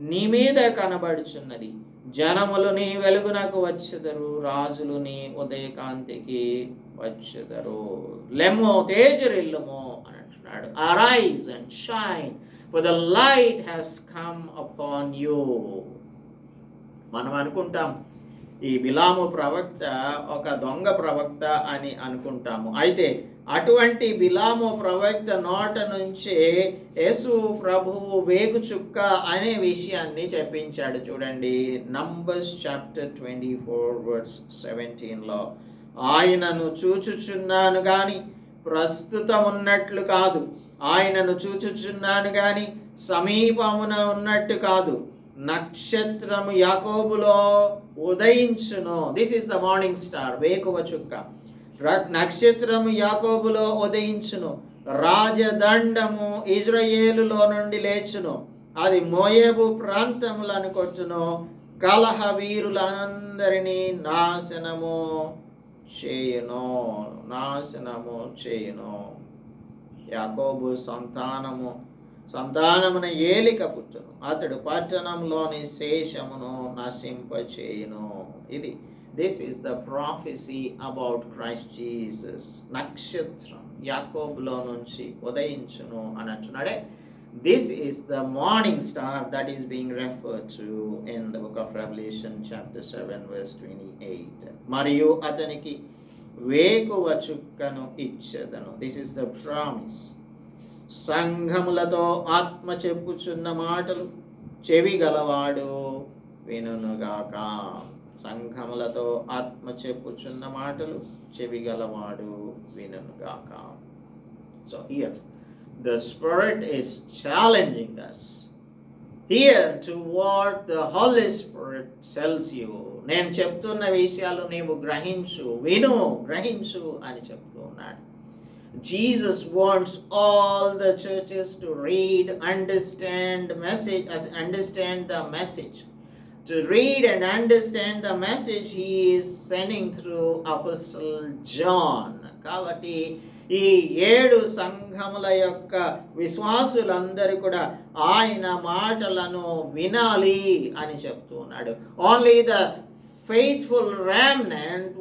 నీ మీద కనబడుచున్నది. జనములు నీ వెలుగునకు వచ్చెదరు, రాజులు నీ ఉదయకాంతికి వచ్చెదరు. లెమ్ము తేజరిల్లుము అని అంటున్నాడు. Arise and shine, for the light has come upon you. మనం అనుకుంటాం ఈ బిలాము ప్రవక్త ఒక దొంగ ప్రవక్త అని అనుకుంటాము. అయితే అటువంటి బిలాము ప్రవక్త నోట నుంచే యేసు ప్రభువు వేగు చుక్క అనే విషయాన్ని చెప్పించాడు. చూడండి, నంబర్స్ చాప్టర్ 24 verse 17లో, ఆయనను చూచుచున్నాను గాని ప్రస్తుతం ఉన్నట్లు కాదు, ఆయనను చూచుచున్నాను గాని సమీపమున ఉన్నట్టు కాదు, నక్షత్రము యాకోబులో ఉదయించును. This is the morning star, వేకువ చుక్క. నక్షత్రము యాకోబులో ఉదయించును, రాజదండము ఇజ్రాయేలులో నుండి లేచును, అది మోయేబు ప్రాంతములను కొట్టును, కలహ వీరులందరినీ నాశనము చేయును. యాకోబు సంతానమున ఏలిక పుట్టును, అతడు పట్టణంలోని శేషమును నశింపచేయును. This is the prophecy about Christ Jesus. నక్షత్రం యాకోబులో నుంచి ఉదయించును అని అంటున్నాడే. This is the morning star that is being referred to in the book of Revelation chapter 7 verse 28. మరియు అతనికి వేకువ చుక్కను ఇచ్చెదను. This is the promise. సంఘములతో ఆత్మ చెప్పుచున్న మాటలు చెవి గలవాడు వినుగాక. సంఘములతో ఆత్మ చెప్పుచున్న మాటలు చెవి గలవాడు వినుగాక. So here the Spirit is challenging us here to what the Holy Spirit tells you. నేను చెప్తున్న విషయాలు నీవు గ్రహించు అని చెప్తున్నాడు. Jesus wants all the churches to understand the message. To read and understand the message he is sending through Apostle John. కాబట్టి ఈ 7 సంఘముల యొక్క విశ్వాసులందరూ కూడా ఆయన మాటలను వినాలి అని చెప్తున్నాడు. Only the faithful remnant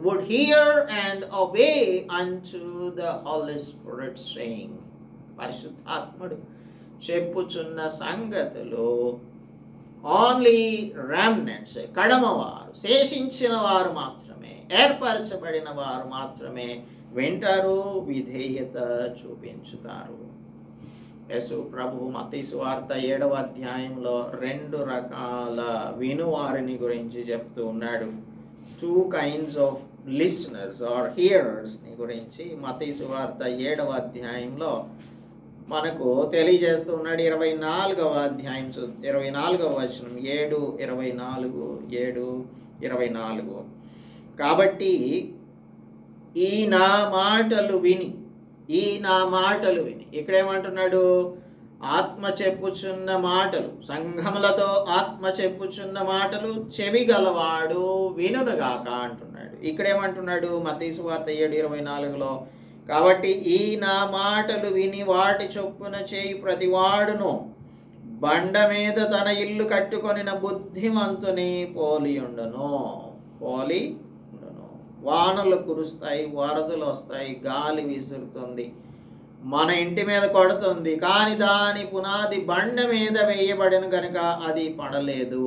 would hear and obey unto the Holy Spirit saying. పరిశుద్ధాత్ముడు చెప్పుచున్న సంగతులు ఓన్లీ రెమ్నెంట్స్, కడమవారు, శేషించిన వారు మాత్రమే, ఏర్పరచబడిన వారు మాత్రమే వింటారు, విధేయత చూపించుతారు. యేసు ప్రభువు మత్తయి సువార్త 7వ అధ్యాయంలో 2 రకాల వినువారిని గురించి చెప్తూ ఉన్నాడు. 2 kinds of listeners or hearers ని గురించి మత్తయి సువార్త 7వ అధ్యాయంలో మనకు తెలియజేస్తూ ఉన్నాడు. 24వ అధ్యాయం 24వ వచనం 7:24 కాబట్టి ఈ నా మాటలు విని ఇక్కడేమంటున్నాడు? ఆత్మ చెప్పుచున్న మాటలు, సంఘములతో ఆత్మ చెప్పుచున్న మాటలు చెవి గలవాడు వినుగాక అంటున్నాడు. ఇక్కడేమంటున్నాడు? మత్తయి సువార్త 7:24లో కాబట్టి ఈ నా మాటలు విని వాటి చొప్పున చేయి ప్రతివాడును బండ మీద తన ఇల్లు కట్టుకొనిన బుద్ధిమంతుని పోలి ఉండును. వానలు కురుస్తాయి, వరదలు వస్తాయి, గాలి విసురుతుంది, మన ఇంటి మీద కొడుతుంది, కానీ దాని పునాది బండ మీద వేయబడిన కనుక అది పడలేదు.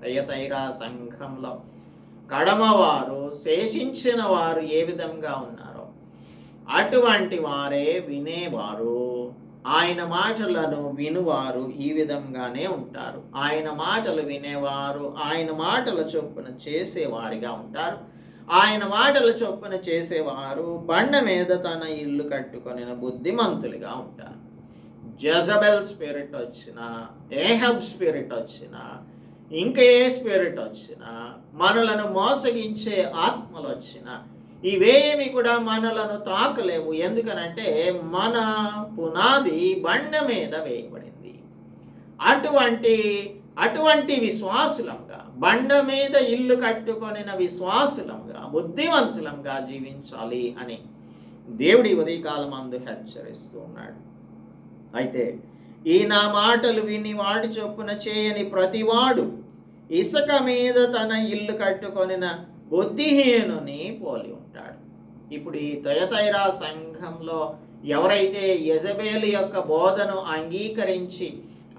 తయతైరా సంఘంలో కడమవారు, శేషించిన వారు ఏ విధంగా ఉన్నారో అటువంటి వారే వినేవారు. ఆయన మాటలను వినువారు ఈ విధంగానే ఉంటారు. ఆయన మాటలు వినేవారు ఆయన మాటల చొప్పున చేసేవారిగా ఉంటారు. ఆయన మాటల చొప్పున చేసేవారు బండ మీద తన ఇల్లు కట్టుకొనిన బుద్ధిమంతులుగా ఉంటారు. జెజబెల్ స్పిరిట్ వచ్చినా, ఏహబ్ స్పిరిట్ వచ్చినా, ఇంకే స్పిరిట్ వచ్చినా, మనలను మోసగించే ఆత్మలు వచ్చినా ఇవేమి కూడా మనలను తాకలేవు. ఎందుకనంటే మన పునాది బండ మీద వేయబడింది. అటువంటి విశ్వాసులంగా, బండ మీద ఇల్లు కట్టుకొనిన విశ్వాసులంగా, బుద్ధివంతులంగా జీవించాలి అని దేవుడి ఉదయకాలమందు హెచ్చరిస్తూ ఉన్నాడు. అయితే ఈ నా మాటలు విని వాడి చొప్పున చేయని ప్రతివాడు ఇసుక మీద తన ఇల్లు కట్టుకొనిన బుద్ధిహీనుని పోలి ఉంటాడు. ఇప్పుడు ఈ తయతైరా సంఘంలో ఎవరైతే యెజబెల్ యొక్క బోధను అంగీకరించి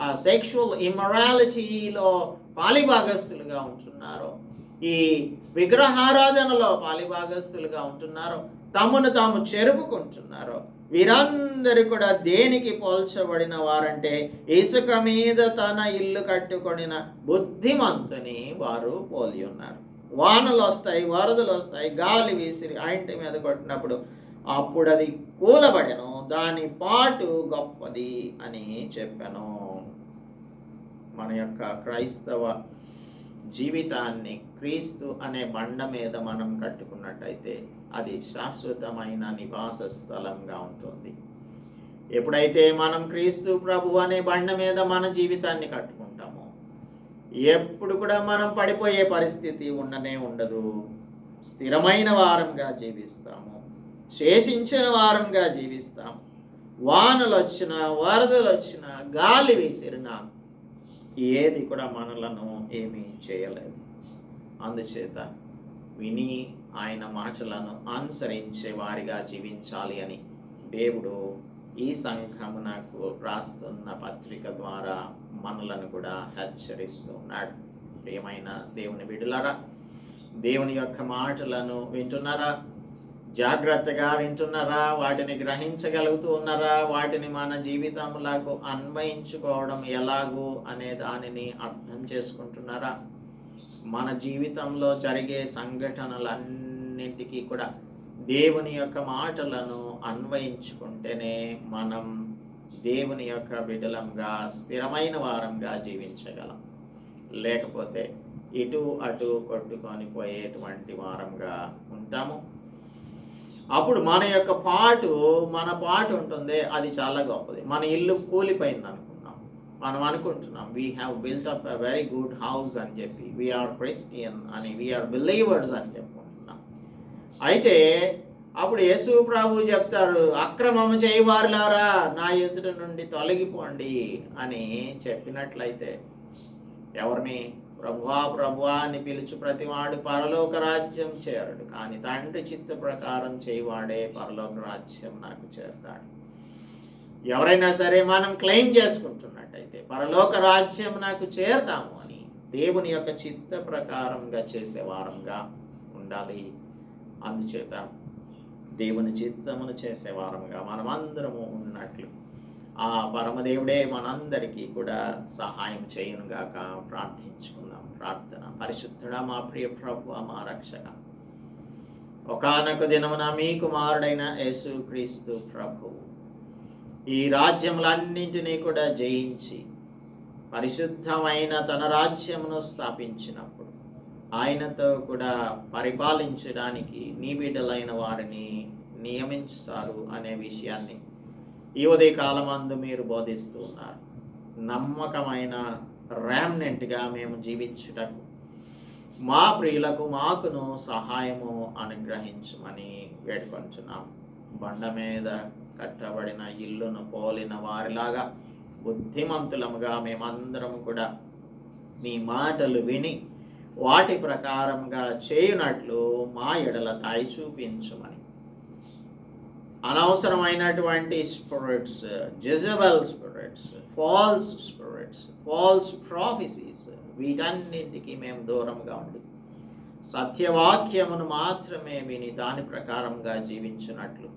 ఆ సెక్షువల్ ఇమ్మొరాలిటీలో పాలిభాగస్తులుగా ఉంటున్నారో, ఈ విగ్రహారాధనలో పాలిభాగస్తులుగా ఉంటున్నారో, తమను తాము చెరుపుకుంటున్నారో, వీరందరూ కూడా దేనికి పోల్చబడిన వారంటే ఇసుక మీద తన ఇల్లు కట్టుకొనిన బుద్ధిమంతుని వారు పోలి ఉన్నారు. వానలు వస్తాయి, వరదలు వస్తాయి, గాలి విసిరి ఆ ఇంటి మీద కొట్టినప్పుడు అప్పుడు అది కూలబడెను, దాని పాటు గొప్పది అని చెప్పాను. మన యొక్క క్రైస్తవ జీవితాన్ని క్రీస్తు అనే బండ మీద మనం కట్టుకున్నట్టయితే అది శాశ్వతమైన నివాస స్థలంగా ఉంటుంది. ఎప్పుడైతే మనం క్రీస్తు ప్రభు అనే బండ మీద మన జీవితాన్ని కట్టుకుంటామో ఎప్పుడు కూడా మనం పడిపోయే పరిస్థితి ఉండదు. స్థిరమైన వారంగా జీవిస్తాము, శేషించిన వారంగా జీవిస్తాము. వానలు వచ్చినా, వరదలు వచ్చినా, గాలి విసిరినా ఏది కూడా మనలను ఏమీ చేయలేదు. అందుచేత విని ఆయన మాటలను అనుసరించే వారిగా జీవించాలి అని దేవుడు ఈ సంఘమునకు రాస్తున్న పత్రిక ద్వారా మనలను కూడా హెచ్చరిస్తూ ఉన్నాడు. ప్రియమైన దేవుని బిడ్డలారా, దేవుని యొక్క మాటలను వింటున్నారా? జాగ్రత్తగా వింటున్నారా? వాటిని గ్రహించగలుగుతూ ఉన్నారా? వాటిని మన జీవితంలో అన్వయించుకోవడం ఎలాగూ అనే దానిని అర్థం చేసుకుంటున్నారా? మన జీవితంలో జరిగే సంఘటనలన్నింటికీ కూడా దేవుని యొక్క మాటలను అన్వయించుకుంటేనే మనం దేవుని యొక్క బిడ్డలంగా, స్థిరమైన వారంగా జీవించగలం. లేకపోతే ఇటు అటు కొట్టుకొని పోయేటువంటి వారంగా ఉంటాము. అప్పుడు మన పాటు ఉంటుంది, అది చాలా గొప్పది. మన ఇల్లు కూలిపోయింది అనుకున్నాం, మనం అనుకుంటున్నాం we have built up a very good house అని చెప్పి, వీఆర్ క్రిస్టియన్ అని, వీఆర్ బిలీవర్స్ అని చెప్పుకుంటున్నాం. అయితే అప్పుడు యేసు ప్రభు చెప్తారు, అక్రమము చేయవారులారా నా ఎదుట నుండి తొలగిపోండి అని చెప్పినట్లయితే ఎవరిని? ప్రభువా ప్రభువా అని పిలుచు ప్రతివాడు పరలోక రాజ్యం చేరడు, కానీ తండ్రి చిత్త ప్రకారం చేయవాడే పరలోక రాజ్యం నాకు చేరతాడు. ఎవరైనా సరే మనం క్లెయిమ్ చేసుకుంటున్నట్టయితే పరలోక రాజ్యం నాకు చేరతాము అని దేవుని యొక్క చిత్త ప్రకారంగా చేసే వారంగా ఉండాలి. అందుచేత దేవుని చిత్తమును చేసే వారంగా మనం అందరము ఉన్నట్లు ఆ పరమదేవుడే మనందరికీ కూడా సహాయం చేయునుగాక. ప్రార్థించుకుందాం. ప్రార్థన. పరిశుద్ధుడా, మా ప్రియ ప్రభువా, మా రక్షక, ఒకానొక దినమున మీ కుమారుడైన యేసుక్రీస్తు ప్రభువు ఈ రాజ్యములన్నింటినీ కూడా జయించి పరిశుద్ధమైన తన రాజ్యమును స్థాపించినప్పుడు ఆయనతో కూడా పరిపాలించడానికి నీ బిడ్డలైన వారిని నియమించుతారు అనే విషయాన్ని ఈ ఉదయకాలమందు మీరు బోధిస్తూ ఉన్నారు. నమ్మకమైన ర్యామ్నెంట్గా మేము జీవించుటకు మా ప్రియులకు మాకును సహాయము అనుగ్రహించమని వేడుకొంటున్నాం. బండ మీద కట్టబడిన ఇల్లును పోలిన వారిలాగా బుద్ధిమంతులముగా మేమందరం కూడా మీ మాటలు విని వాటి ప్రకారంగా చేయునట్లు మా ఎడల దయ చూపించమని, అనవసరమైనటువంటి spirits, Jezebel spirits, false spirits, false prophecies, వీటన్నింటికి మేము దూరంగా ఉండి సత్యవాక్యమును మాత్రమే విని దాని ప్రకారంగా జీవించినట్లు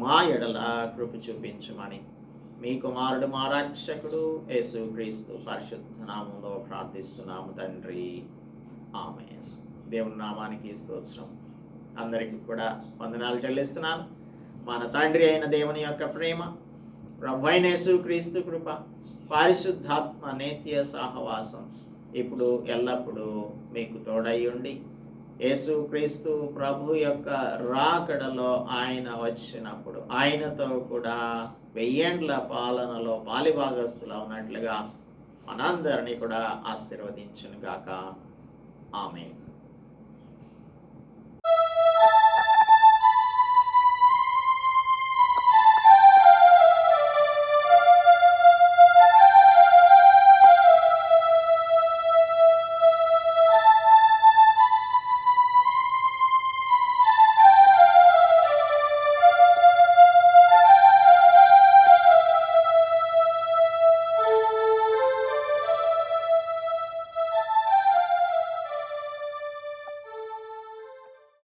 మా ఎడల కృప చూపించమని మీ కుమారుడు మా రక్షకుడు యేసుక్రీస్తు పరిశుద్ధ నామంలో ప్రార్థిస్తున్నాము తండ్రి. ఆమేన్. దేవుని నామానికి స్తోత్రం. అందరికీ కూడా వందనాలు చెల్లిస్తున్నాను. మన తండ్రి అయిన దేవుని యొక్క ప్రేమ, ప్రభు అయిన యేసుక్రీస్తు కృప, పరిశుద్ధాత్మ నిత్య సహవాసం ఇప్పుడు ఎల్లప్పుడూ మీకు తోడై ఉండి, యేసుక్రీస్తు ప్రభు యొక్క రాకడలో ఆయన వచ్చినప్పుడు ఆయనతో కూడా 1000 ఏండ్ల పాలనలో పాలిభాగస్తులు ఉన్నట్లుగా మనందరినీ కూడా ఆశీర్వదించును గాక. ఆమేన్.